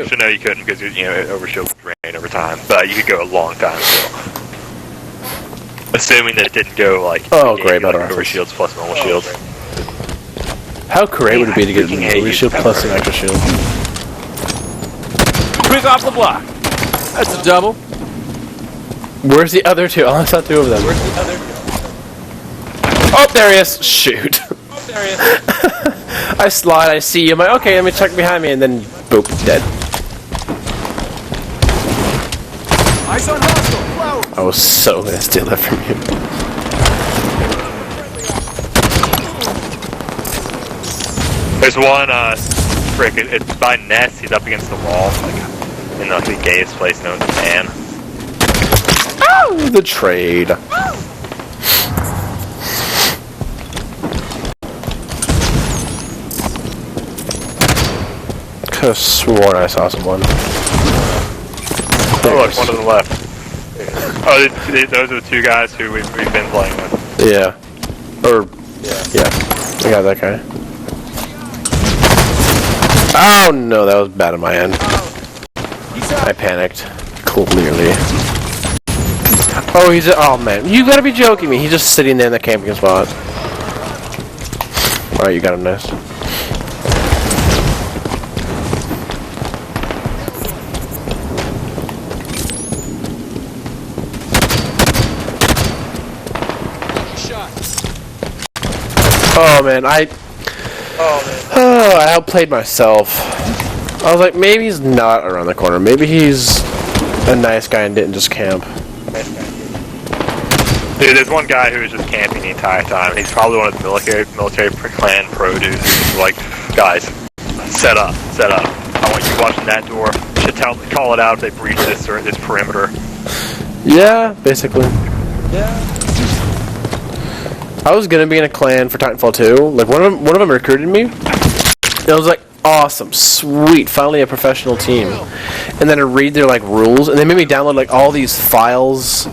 Actually, no, you couldn't because overshield would drain over time, but you could go a long time still. Assuming that it didn't go like great, better overshields plus normal shields. How great would it be to get an overshield plus an extra shield? Quick off the block. That's a double. Where's the other two? I saw two of them. Oh, there he is. Shoot. Oh, there he is. I slide, I see you. I'm like, okay, let me check behind me, and then boop, dead. Eyes on hostile. I was so gonna steal that from you. There's one, it's by Ness, he's up against the wall, in the gayest place known as Man. Ow! The trade. Could have sworn I saw someone. Oh look, one to the left. Oh, those are the two guys who we've been playing with. Yeah. Yeah. I got that guy. Oh no, that was bad on my end. I panicked. Clearly. Oh, oh man, you gotta be joking me. He's just sitting there in the camping spot. Alright, you got him nice. Oh man, I outplayed myself. I was like, maybe he's not around the corner. Maybe he's a nice guy and didn't just camp. Dude, there's one guy who was just camping the entire time. He's probably one of the military clan pro dudes. He's like, guys, set up. I want you watching that door. Should call it out if they breach this perimeter. Yeah, basically. Yeah. I was gonna be in a clan for Titanfall 2. Like one of them recruited me. And I was like, awesome, sweet, finally a professional team. And then I read their like rules, and they made me download like all these files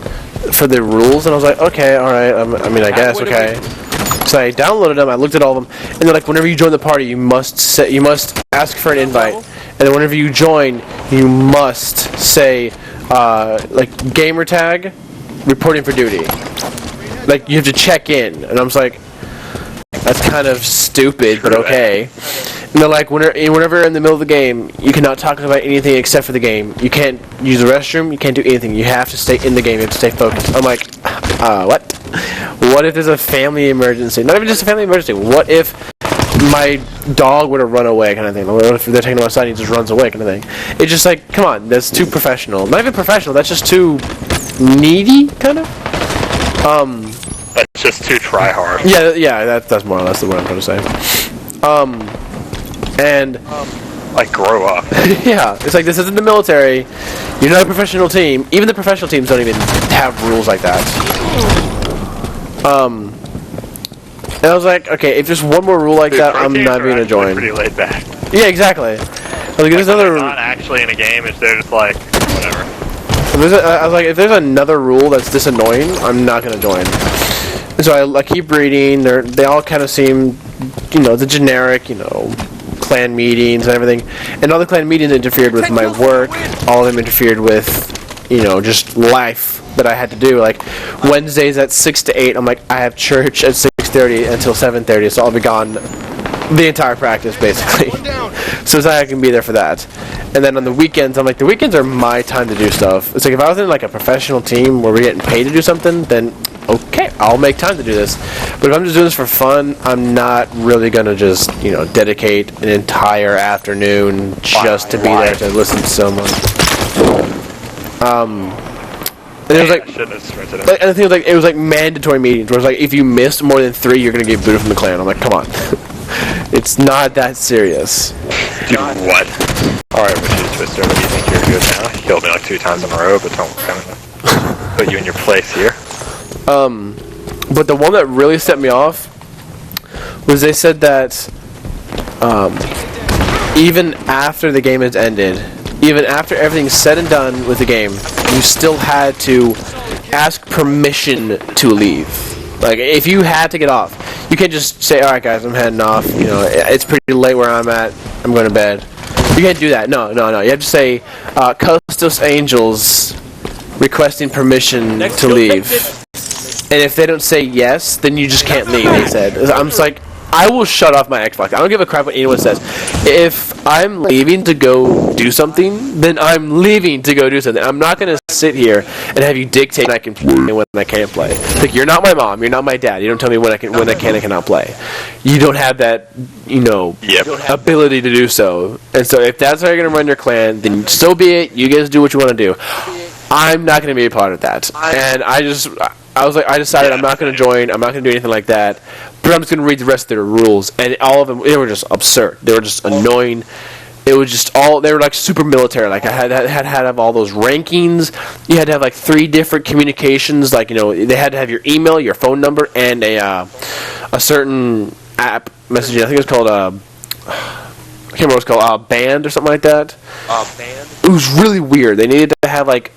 for the rules, and I was like, okay, all right. I mean, I guess okay. So I downloaded them. I looked at all of them, and they're like, whenever you join the party, you must ask for an invite, and then whenever you join, you must say like gamer tag, reporting for duty. Like, you have to check in. And I was like, that's kind of stupid, but okay. And they're like, whenever in the middle of the game, you cannot talk about anything except for the game. You can't use the restroom. You can't do anything. You have to stay in the game. You have to stay focused. I'm like, what? What if there's a family emergency? Not even just a family emergency. What if my dog were to run away, kind of thing? What if they're taking him outside and he just runs away, kind of thing? It's just like, come on, that's too professional. Not even professional. That's just too needy, kind of. That's just too try hard. Yeah, that's more or less what I'm trying to say. Like, grow up. Yeah, it's like, this isn't the military. You're not a professional team. Even the professional teams don't even have rules like that. And I was like, okay, if there's one more rule like that, I'm not going to join. Pretty laid back. Yeah, exactly. I was like, there's another. Not actually in a game. It's they're just like whatever. I was like, if there's another rule that's this annoying, I'm not going to join. And so I keep reading. They all kind of seem, the generic, clan meetings and everything. And all the clan meetings interfered with my work. All of them interfered with, just life that I had to do. Like, Wednesdays at 6 to 8, I'm like, I have church at 6:30 until 7:30, so I'll be gone the entire practice, basically. So I can be there for that. And then on the weekends, I'm like, the weekends are my time to do stuff. It's like, if I was in like a professional team where we're getting paid to do something, then okay, I'll make time to do this. But if I'm just doing this for fun, I'm not really gonna just, dedicate an entire afternoon just to be there to listen to someone. And it was like, and the thing was like, it was like mandatory meetings where it was like, if you missed more than 3, you're gonna get booted from the clan. I'm like, come on. It's not that serious. Dude, what? Alright, Richard Twister, what do you think you're good now? You killed me like 2 times in a row, but don't kind of put you in your place here. But the one that really set me off was they said that even after the game has ended, even after everything's said and done with the game, you still had to ask permission to leave. Like, if you had to get off, you can't just say, alright guys, I'm heading off, it's pretty late where I'm at, I'm going to bed. You can't do that. No. You have to say, Costos Angels requesting permission to leave. And if they don't say yes, then you just can't leave, he said. I'm just like, I will shut off my Xbox. I don't give a crap what anyone says. If I'm leaving to go do something, then I'm leaving to go do something. I'm not going to sit here and have you dictate when I can play and when I can't play. Like, you're not my mom. You're not my dad. You don't tell me when I can and cannot play. You don't have that, ability to do so. And so if that's how you're going to run your clan, then so be it. You guys do what you want to do. I'm not going to be a part of that. And I decided I'm not going to join. I'm not going to do anything like that. But I'm just going to read the rest of their rules. And all of them, they were just absurd. They were just annoying. It was just they were like super military. Like I had to have all those rankings. You had to have like 3 different communications. Like, they had to have your email, your phone number, and a certain app messaging. I think it was called, I can't remember what it was called, Band or something like that. Band? It was really weird. They needed to have like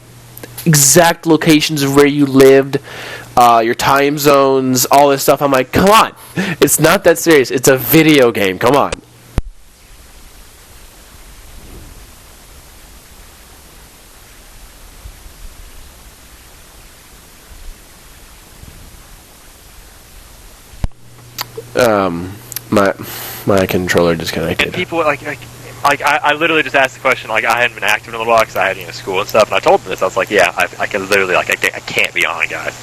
exact locations of where you lived, your time zones, all this stuff. I'm like, come on. It's not that serious. It's a video game. Come on. My controller disconnected. And people I literally just asked the question. Like, I hadn't been active in a little while because I had school and stuff, and I told them this. I was like, yeah, I can literally I can't be on, guys.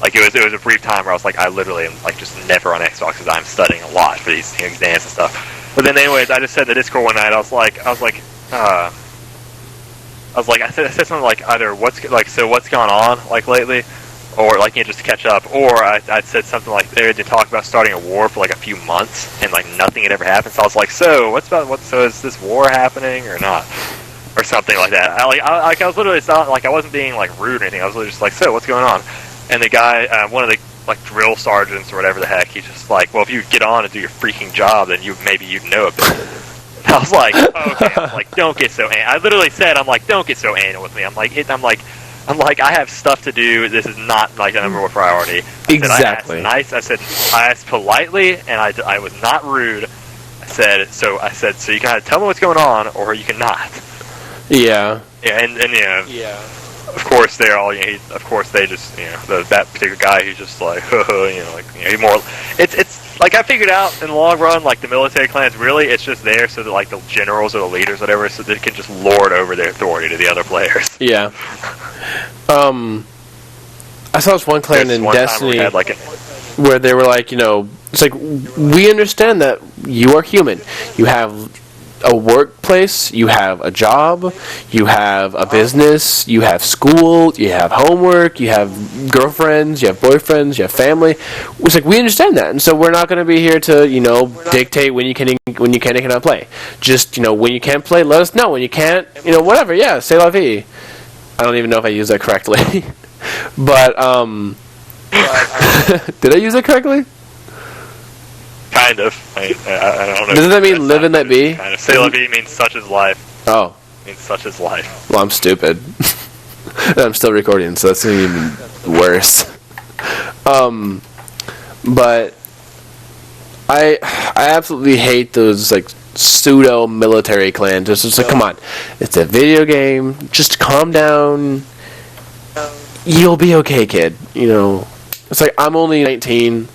Like, it was a brief time where I was like, I literally am like just never on Xbox because I'm studying a lot for these exams and stuff. But then, anyways, I just said in the Discord one night, I said something like either what's gone on like lately, or like just to catch up, or I said something like they had to talk about starting a war for like a few months and like nothing had ever happened. So I was like, so is this war happening or not, or something like that. I was literally, it's not like I wasn't being like rude or anything. I was literally just like, so what's going on? And the guy, one of the like drill sergeants or whatever the heck, he's just like, well, if you get on and do your freaking job, then maybe you'd know a bit. And I was like, okay. I was like, don't get so. I literally said, I'm like, don't get so anal with me. I'm like, I have stuff to do. This is not like a number one priority. Exactly. I asked politely, and I was not rude. I said, so you can either tell me what's going on, or you cannot. Yeah. Yeah, and yeah. Of course, they're all. Of course, they just that particular guy. He's just like, he's more. It's like I figured out in the long run, like the military clans. Really, it's just there so that like the generals or the leaders, whatever, so they can just lord over their authority to the other players. Yeah. I saw this one clan in Destiny where they were like, it's like, we understand that you are human. You have a workplace, you have a job, you have a business, you have school, you have homework, you have girlfriends, you have boyfriends, you have family. It's like, we understand that, and so we're not going to be here to dictate when you can and cannot play. Just when you can play, let us know. When you can't, whatever. Yeah, c'est la vie. I don't even know if I used that correctly, but did I use it correctly? Kind of. I don't know. Doesn't that mean live and let be? Kind of. C'est la vie means such is life. Oh. It means such is life. Well, I'm stupid. And I'm still recording, so that's even worse. But I absolutely hate those like pseudo military clans. It's just like, come on, it's a video game. Just calm down. You'll be okay, kid. It's like, I'm only 19.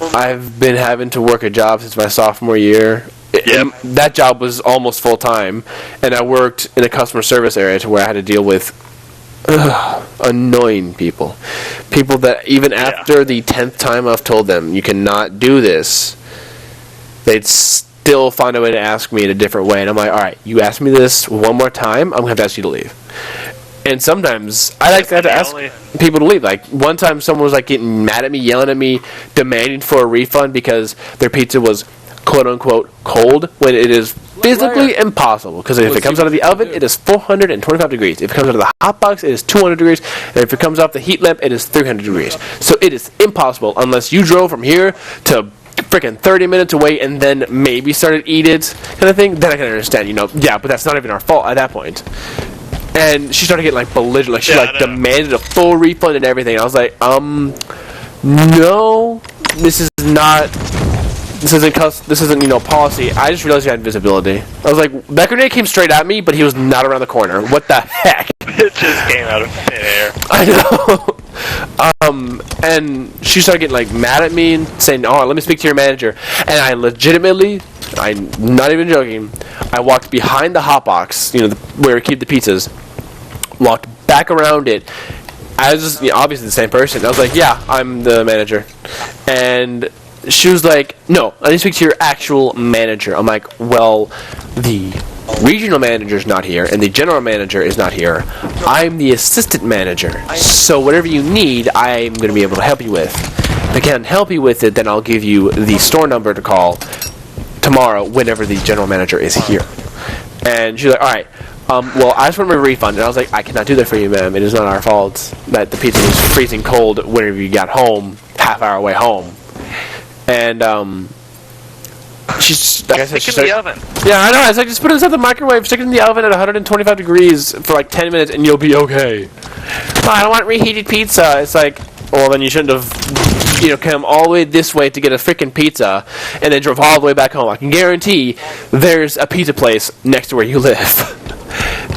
I've been having to work a job since my sophomore year. Yep. That job was almost full time, and I worked in a customer service area to where I had to deal with annoying people that even after the 10th time I've told them you cannot do this, they'd still find a way to ask me in a different way. And I'm like, all right, you ask me this one more time, I'm gonna have to ask you to leave. And sometimes I like to have to ask people to leave. Like, one time someone was like getting mad at me, yelling at me, demanding for a refund because their pizza was quote-unquote cold when it is physically impossible. Because if it comes out of the oven, it is 425 degrees. If it comes out of the hot box, it is 200 degrees. And if it comes off the heat lamp, it is 300 degrees. So it is impossible unless you drove from here to freaking 30 minutes away and then maybe started eat it kind of thing. Then I can understand, yeah, but that's not even our fault at that point. And she started getting like belligerent, like she demanded a full refund and everything. I was like, no, this is not this isn't policy. I just realized you had invisibility. I was like, that grenade came straight at me, but he was not around the corner. What the heck? It just came out of thin air. I know. And she started getting like mad at me and saying, "Oh, let me speak to your manager." And I legitimately, I'm not even joking, I walked behind the hotbox, where we keep the pizzas, walked back around it, as obviously the same person. I was like, "Yeah, I'm the manager," and she was like, "No, I need to speak to your actual manager." I'm like, "Well, the regional manager is not here, and the general manager is not here. I'm the assistant manager. So whatever you need, I'm going to be able to help you with. If I can't help you with it, then I'll give you the store number to call tomorrow whenever the general manager is here." And she's like, "All right. Well, I just want my refund." And I was like, "I cannot do that for you, ma'am. It is not our fault that the pizza was freezing cold whenever you got home, half hour away home." And she's like I said, Stick it in the oven. Yeah, I know. It's like, just put it inside the microwave, stick it in the oven at 125 degrees for like 10 minutes, and you'll be okay. "Oh, I don't want reheated pizza." It's like, well, then you shouldn't have, come all the way this way to get a freaking pizza, and then drove all the way back home. I can guarantee there's a pizza place next to where you live.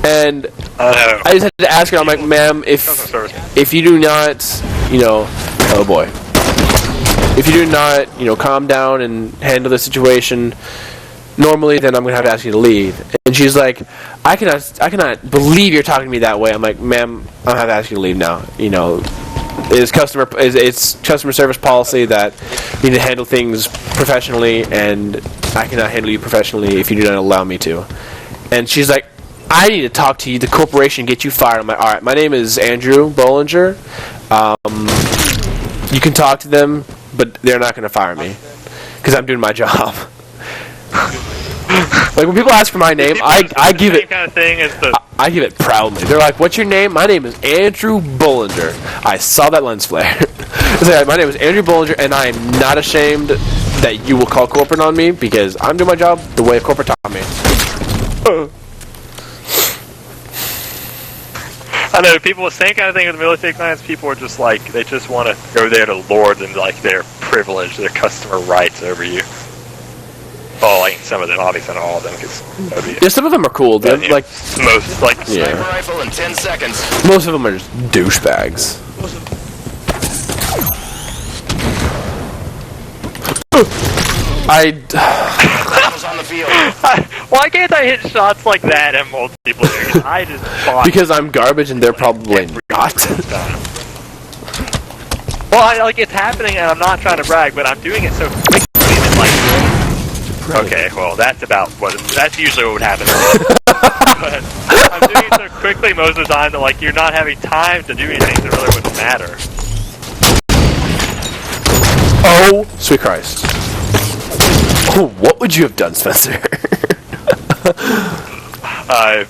And I just had to ask her. I'm like, "Ma'am, if you do not, oh boy." If you do not, calm down and handle the situation normally, then I'm gonna have to ask you to leave." And she's like, I cannot believe you're talking to me that way." I'm like, "Ma'am, I'm gonna have to ask you to leave now. It's customer service policy that you need to handle things professionally, and I cannot handle you professionally if you do not allow me to." And she's like, "I need to talk to you. The corporation get you fired." I'm like, "All right, my name is Andrew Bollinger. You can talk to them, but they're not going to fire me because I'm doing my job." Like when people ask for my name, I give it. Kind of thing as the I give it proudly. They're like, "What's your name?" "My name is Andrew Bollinger." I saw that lens flare. It's like, "My name is Andrew Bollinger, and I am not ashamed that you will call corporate on me because I'm doing my job the way corporate taught me." I know people with the same kind of thing with military clients. People are just like, they just want to go there to lord them like their privilege, their customer rights over you. Oh, like some of them, obviously not all of them, because yeah, some of them are cool. They're like most, like Sniper rifle in 10 seconds. most of them are just douchebags. Rifles on the field. Why can't I hit shots like that at multiplayer? I just bought Because I'm garbage and they're probably not. Well, it's happening, and I'm not trying to brag, but I'm doing it so quickly that, okay, well, that's usually what would happen. But I'm doing it so quickly most of the time that, you're not having time to do anything that really wouldn't matter. Oh, sweet Christ. Oh, what would you have done, Spencer? I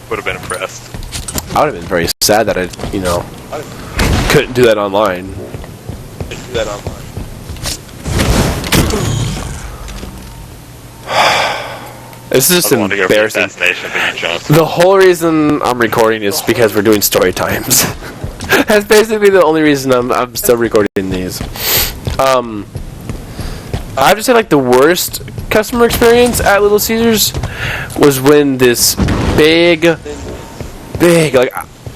would have been impressed. I would have been very sad that I, couldn't do that online. This is just embarrassing. The whole reason I'm recording is because we're doing story times. That's basically the only reason I'm still recording these. I have to say, the worst customer experience at Little Caesars was when this big,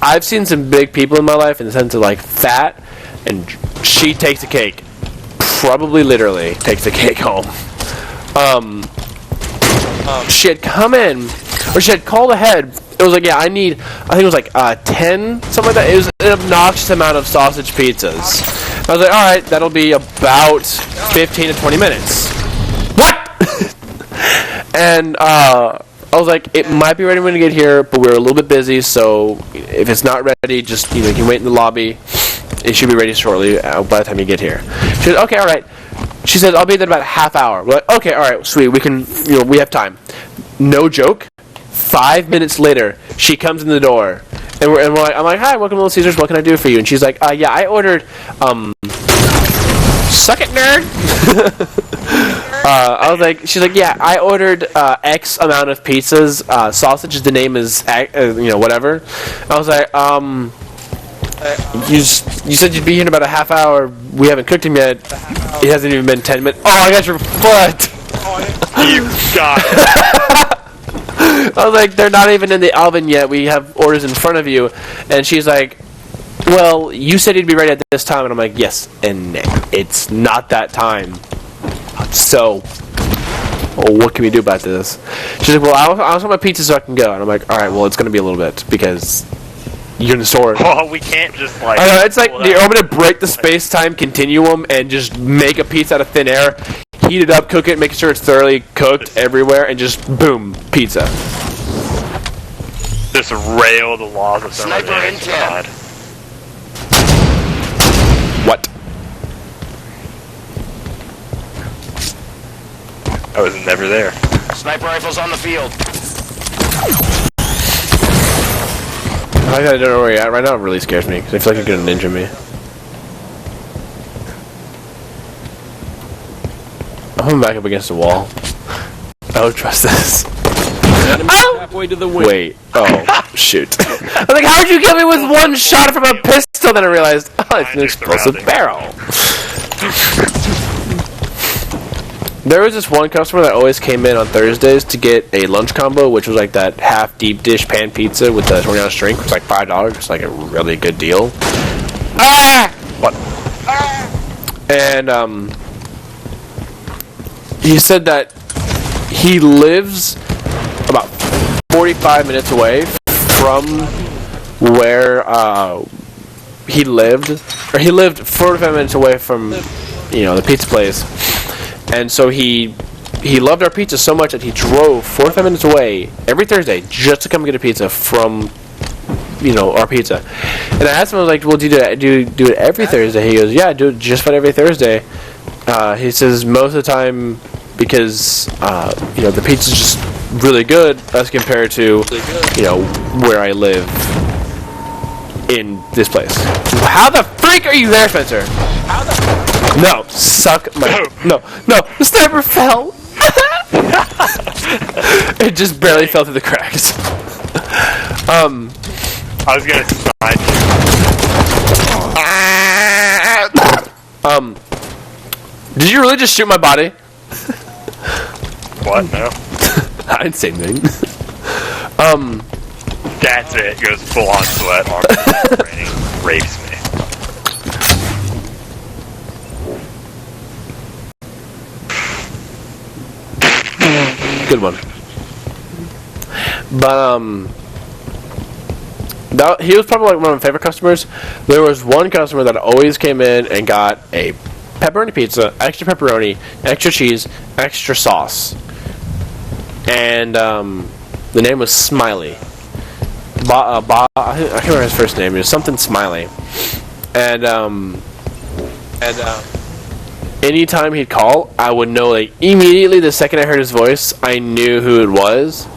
I've seen some big people in my life in the sense of, fat, and she takes the cake. Probably literally takes the cake home. She had come in, or she had called ahead. It was like, I think it was 10, something like that. It was an obnoxious amount of sausage pizzas. I was like, alright, that'll be about 15 to 20 minutes. What? And I was like, it might be ready when we get here, but we're a little bit busy, so if it's not ready, just, you can wait in the lobby. It should be ready shortly by the time you get here. She said, okay, alright. She said, I'll be there about a half hour. We're like, okay, alright, sweet, we can, we have time. No joke. 5 minutes later, she comes in the door, and we're like, I'm like, hi, welcome to Little Caesars. What can I do for you? And she's like, yeah, I ordered, suck it, nerd. I was like, she's like, yeah, I ordered X amount of pizzas, sausages. The name is, whatever. I was like, You said you'd be here in about a half hour. We haven't cooked him yet. It hasn't even been 10 minutes. Oh, I got your foot! You got it. I was like, they're not even in the oven yet. We have orders in front of you. And she's like, well, you said you'd be ready at this time. And I'm like, yes, and it's not that time. So, what can we do about this? She's like, well, I also want my pizza so I can go. And I'm like, all right, well, it's going to be a little bit because you're in the store. Oh, we can't just like. I know, it's like I'm going to break the space-time continuum and just make a pizza out of thin air, heat it up, cook it, make sure it's thoroughly cooked everywhere, and just boom, pizza. Just rail the laws of Sniper in 10. What? I was never there. Sniper rifles on the field. I don't know where you're at right now. It really scares me because I feel like you're gonna ninja me. I'm back up against the wall. I don't trust this. Halfway to the wing. Wait. Oh, shoot. I was like, how would you kill me with one shot from a pistol? Then I realized, oh, it's an explosive barrel. There was this one customer that always came in on Thursdays to get a lunch combo, which was like that half deep dish pan pizza with the 20-ounce drink. It was like $5. It's like a really good deal. Ah! What? And he said that he lives about 45 minutes away from where he lived, or he lived 45 minutes away from, the pizza place. And so he loved our pizza so much that he drove 45 minutes away every Thursday just to come get a pizza from, our pizza. And I asked him, I was like, well, do you do it every Thursday? He goes, yeah, I do it just about every Thursday. He says most of the time because, the pizza's just really good as compared to, where I live in this place. How the freak are you there, Spencer? No, suck my... No, the sniper fell! It just barely fell through the cracks. I was gonna snipe you. Did you really just shoot my body? What? No. I didn't say anything. That's it. Goes full on sweat. Arm training rapes me. Good one. But he was probably like one of my favorite customers. There was one customer that always came in and got a pepperoni pizza, extra pepperoni, extra cheese, extra sauce, and the name was Smiley. I can't remember his first name. It was something Smiley, and anytime he'd call, I would know, like, immediately the second I heard his voice, I knew who it was.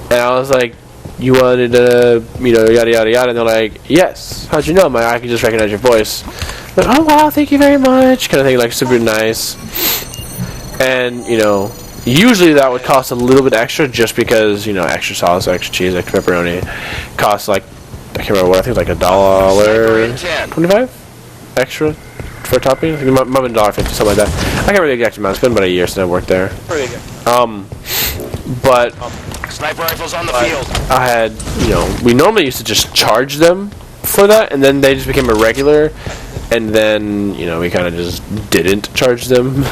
And I was like, you wanted to, yada, yada, yada. And they're like, yes. How'd you know? I could just recognize your voice. Like, oh, wow, thank you very much. Kind of thing, like, super nice. And, usually that would cost a little bit extra just because, extra sauce, extra cheese, extra pepperoni costs, like, I can't remember what, I think it was like $1.25 extra. For topping, I think it might have been $1.50, something like that. I can't remember the exact amount. It's been about a year since I worked there. Pretty good. But Sniper rifles on the field. I had, we normally used to just charge them for that, and then they just became a regular, and then, we kind of just didn't charge them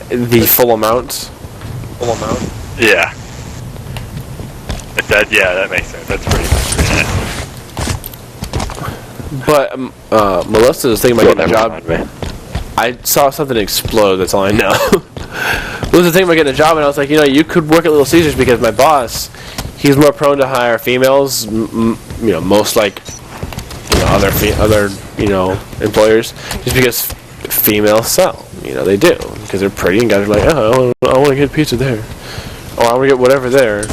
the full amount. Yeah. That makes sense. That's pretty nice. But Melissa was thinking about getting a job. I saw something explode. That's all I know. Melissa was thinking about getting a job, and I was like, you could work at Little Caesars because my boss, he's more prone to hire females. Most like other employers, just because females sell. They do because they're pretty, and guys are like, oh, I want to get pizza there, or I want to get whatever there.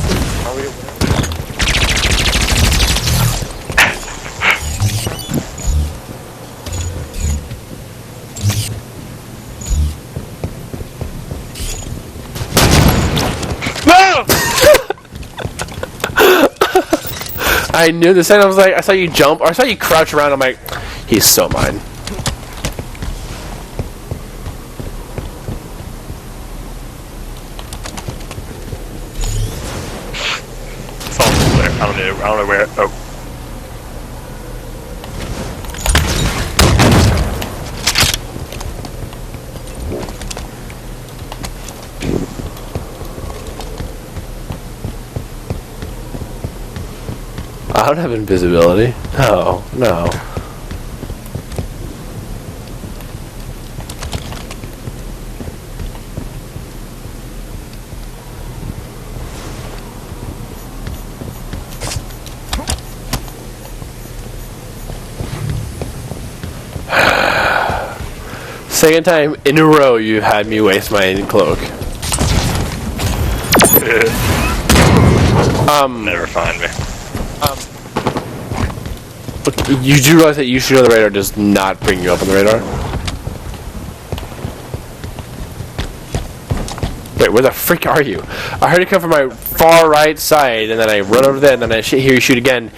I knew the second I was like, I saw you jump, or I saw you crouch around, I'm like, He's so mine. It's all there. I don't know where. Oh. I don't have invisibility. No, no. Second time in a row you've had me waste my cloak. Never find me. You do realize that you shooting on the radar does not bring you up on the radar? Wait, where the freak are you? I heard you come from my far right side, and then I run over there, and then I hear you shoot again.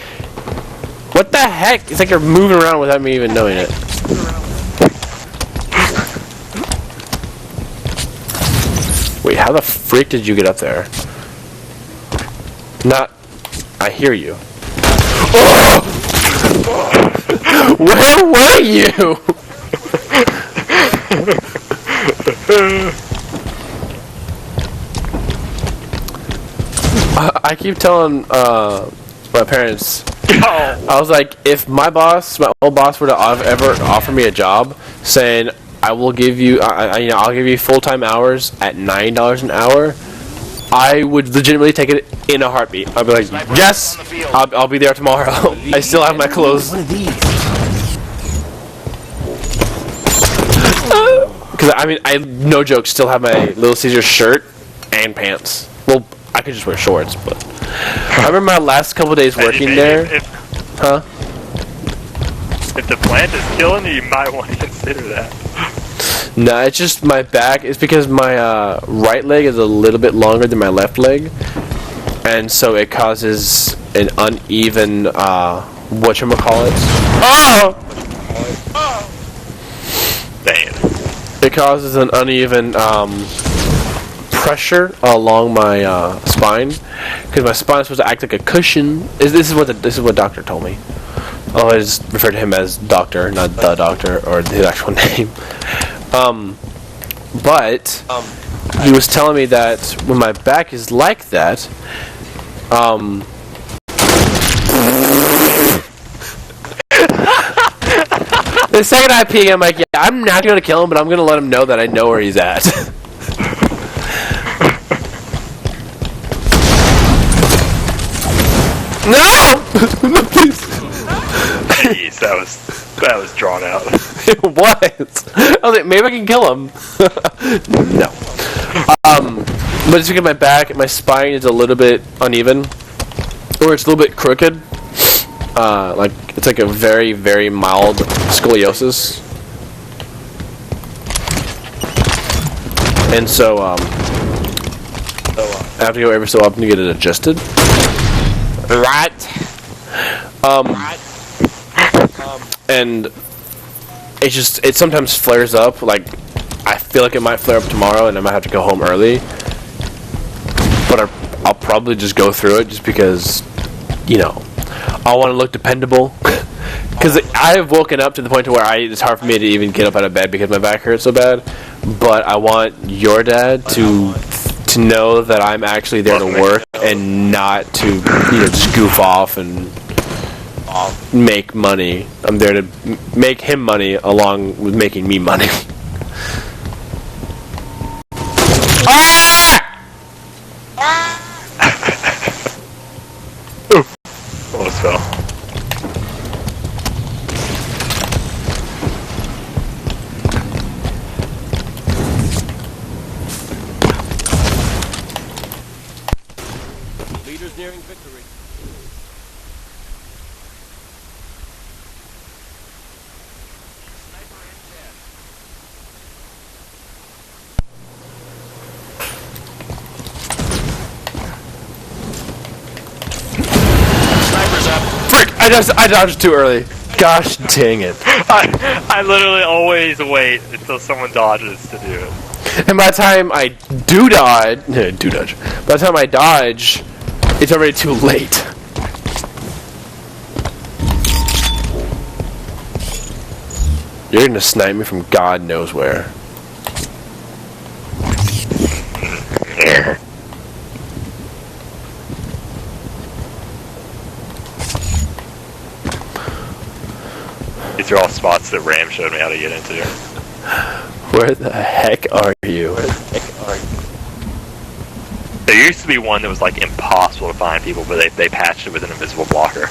What the heck? It's like you're moving around without me even knowing it. Wait, how the freak did you get up there? Not... I hear you. Oh! Where were you? I keep telling my parents, I was like, if my old boss were to ever offer me a job saying, I will give you, I'll give you full-time hours at $9 an hour, I would legitimately take it in a heartbeat. I'd be like, yes, I'll be there tomorrow. I still have my clothes. Because I mean, I no joke, still have my Little Caesars shirt and pants. Well, I could just wear shorts, but I remember my last couple of days working there. Huh? If the plant is killing you, you might want to consider that. No, it's just my back. It's because my right leg is a little bit longer than my left leg, and so it causes an uneven whatchamacallit. Oh! Dang. It causes an uneven pressure along my spine, because my spine is supposed to act like a cushion. This is what doctor told me. I'll always refer to him as doctor, not the doctor or his actual name. But he was telling me that when my back is like that, the second I pee, I'm like, yeah, I'm not gonna kill him, but I'm gonna let him know that I know where he's at. No! No, please. Jeez, that was drawn out. It was. I was like, maybe I can kill him. No. But it's because my back, my spine is a little bit uneven, or it's a little bit crooked. Like it's like a very, very mild scoliosis. And so, I have to go every so often to get it adjusted. Right. And it sometimes flares up. Like I feel like it might flare up tomorrow, and I might have to go home early. But I'll probably just go through it, just because, you know, I want to look dependable. Because I have woken up to the point to where it's hard for me to even get up out of bed because my back hurts so bad. But I want your dad to know that I'm actually there to work and not to, you know, just goof off and make money. I'm there to make him money along with making me money. Almost fell. Leaders nearing victory. Frick! I dodged too early. Gosh dang it. I literally always wait until someone dodges to do it. And by the time I do dodge, by the time I dodge, it's already too late. You're gonna snipe me from God knows where. These are all spots that Ram showed me how to get into. Where the heck are you? There used to be one that was like impossible to find people, but they patched it with an invisible blocker.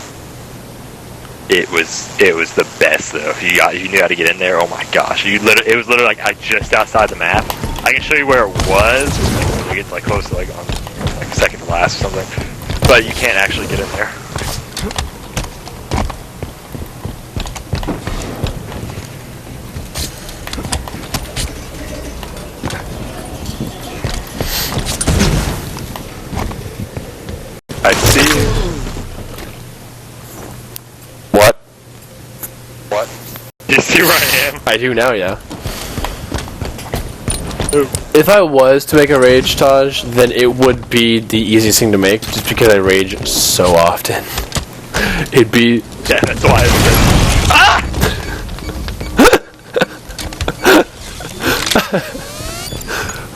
It was the best though. If you knew how to get in there, oh my gosh! It was literally like just outside the map. I can show you where it was. Like, when you get like close to like on like second to last or something, but you can't actually get in there. I see you. What? What? You see where I am? I do now, yeah. If I was to make a rage Taj, then it would be the easiest thing to make, just because I rage so often. It'd be... Yeah, that's why I said... Ah!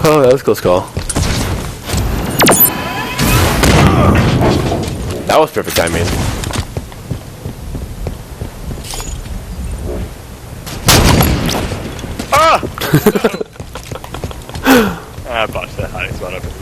Oh, that was a close call. That was perfect timing. Ah! I botched that hiding spot up anyway.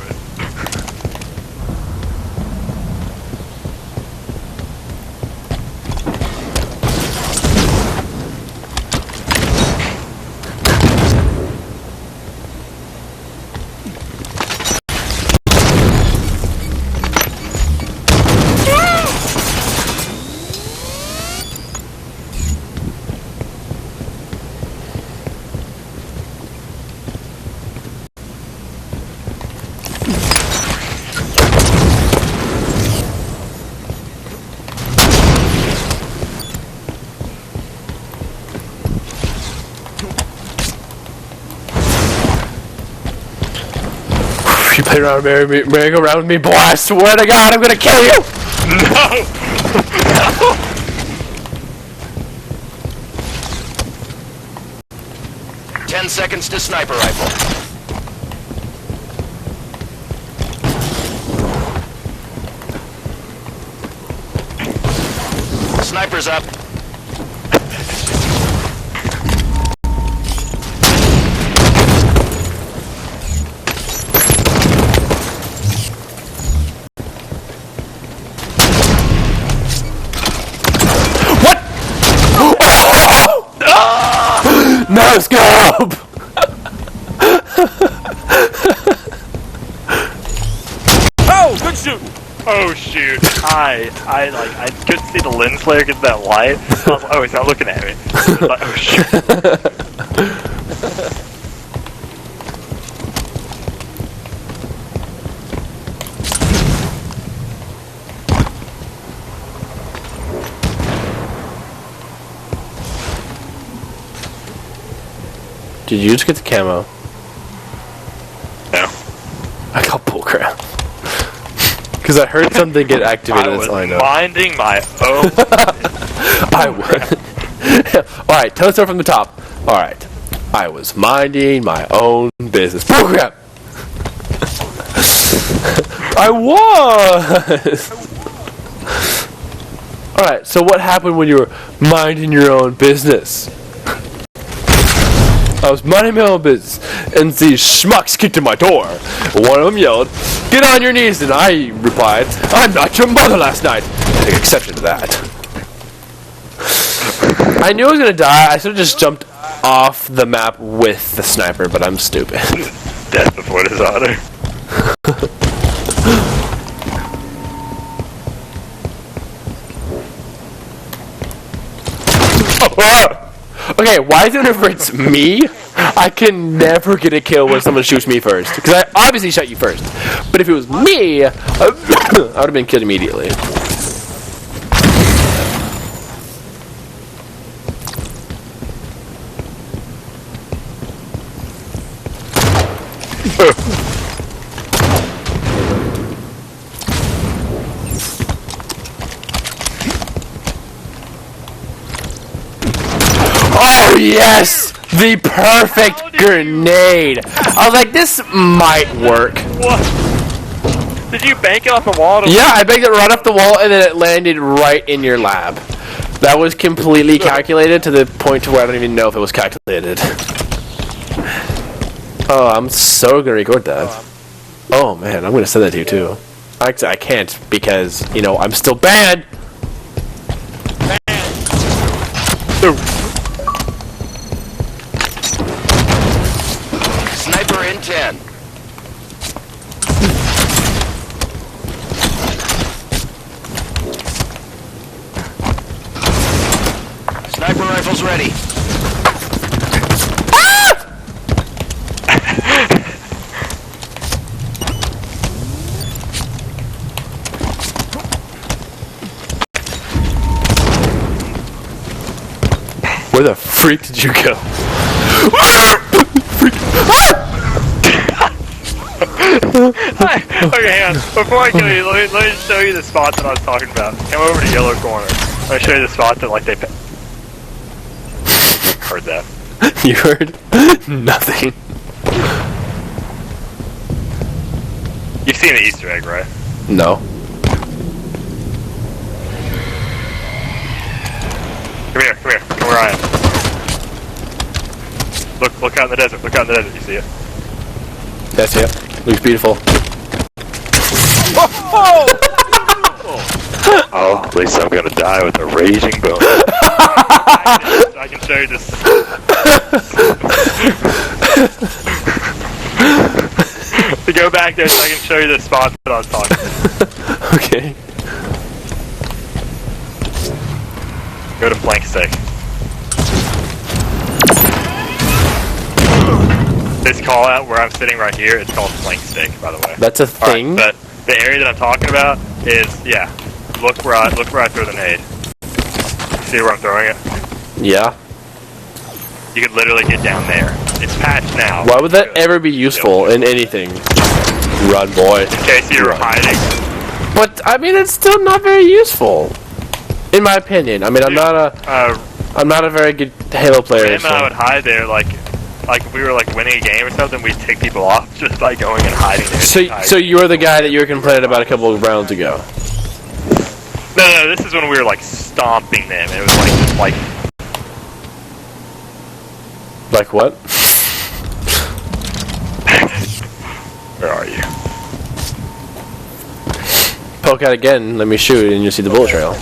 You play around merry-go-round with me, boy, I swear to God, I'm gonna kill you! No! 10 seconds to sniper rifle. Sniper's up. No scope! Oh, good shoot! Oh shoot! I couldn't see the lens flare because of that light. I was like, oh, he's not looking at me. I was like, oh shoot! Did you just get the camo? No. I got bullcrap. Because I heard something get activated, I that's was all I know. minding my own. I was. Alright, tell the story from the top. Alright. I was minding my own business. Bullcrap! I was! Alright, so what happened when you were minding your own business? I was minding my own business, and these schmucks kicked in my door. One of them yelled, "Get on your knees," and I replied, "I'm not your mother last night." Take exception to that. I knew I was gonna die. I should have just jumped off the map with the sniper, but I'm stupid. Death before dishonor. Okay, why is it whenever it's me, I can never get a kill when someone shoots me first? Because I obviously shot you first. But if it was me, I would have been killed immediately. Oh yes! The perfect grenade! I was like, this might work. What? Did you bank it off the wall? Yeah, I banked it right off the wall and then it landed right in your lab. That was completely calculated to the point to where I don't even know if it was calculated. Oh, I'm so gonna record that. Oh man, I'm gonna send that to you too. I can't because, you know, I'm still banned! Sniper in 10. Sniper rifles ready. Where the freak did you go? Okay, hang on. Before I kill you, let me show you the spot that I was talking about. Come over to yellow corner. Let me show you the spot that, like, they... Heard that. You heard nothing. You've seen the Easter egg, right? No. Come here, come where I am. Look out in the desert, you see it? That's it. Looks beautiful. Oh, at least I'm gonna die with a raging bone. I can show you this. To go back there so I can show you the spot that I was talking about. Okay. Go to flank stick. This call out where I'm sitting right here, it's called flank stick, by the way. That's a thing? Right, but the area that I'm talking about is, yeah. Look where I throw the nade. See where I'm throwing it? Yeah. You could literally get down there. It's patched now. Why would that ever be useful in anything? Run, boy. In case you're hiding. But I mean, it's still not very useful, in my opinion. I mean, I'm not a very good Halo player. Sam and I would hide there, like if we were like winning a game or something, we'd tick people off just by going and hiding there. So you were the guy that you were complaining about a couple of rounds ago. No, this is when we were like stomping them. It was like what? Where are you? Poke out again, let me shoot, and you'll see the bullet trail.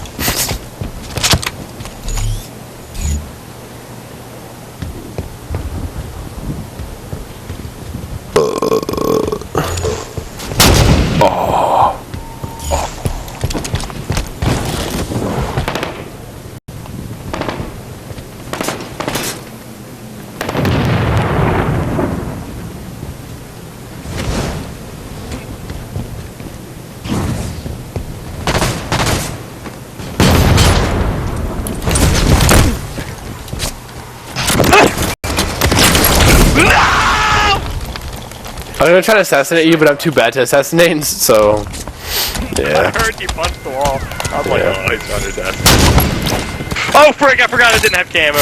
I'm gonna try to assassinate you, but I'm too bad to assassinate, so... Yeah. I heard you punched the wall. I was like, oh, he's under that. Oh, frick, I forgot I didn't have camo.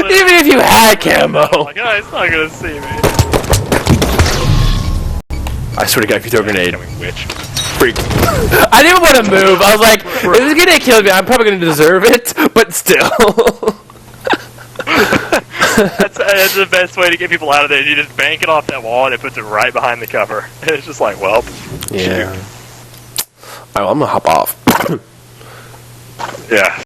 Even if you had camo! Like, oh, he's not gonna see me. I swear to God, if you throw a grenade. Witch. Freak. I didn't want to move. I was like, if this grenade kills me, I'm probably gonna deserve it, but still. That's the best way to get people out of there. You just bank it off that wall and it puts it right behind the cover. It's just like, well, yeah. Alright, well, I'm gonna hop off. Yeah.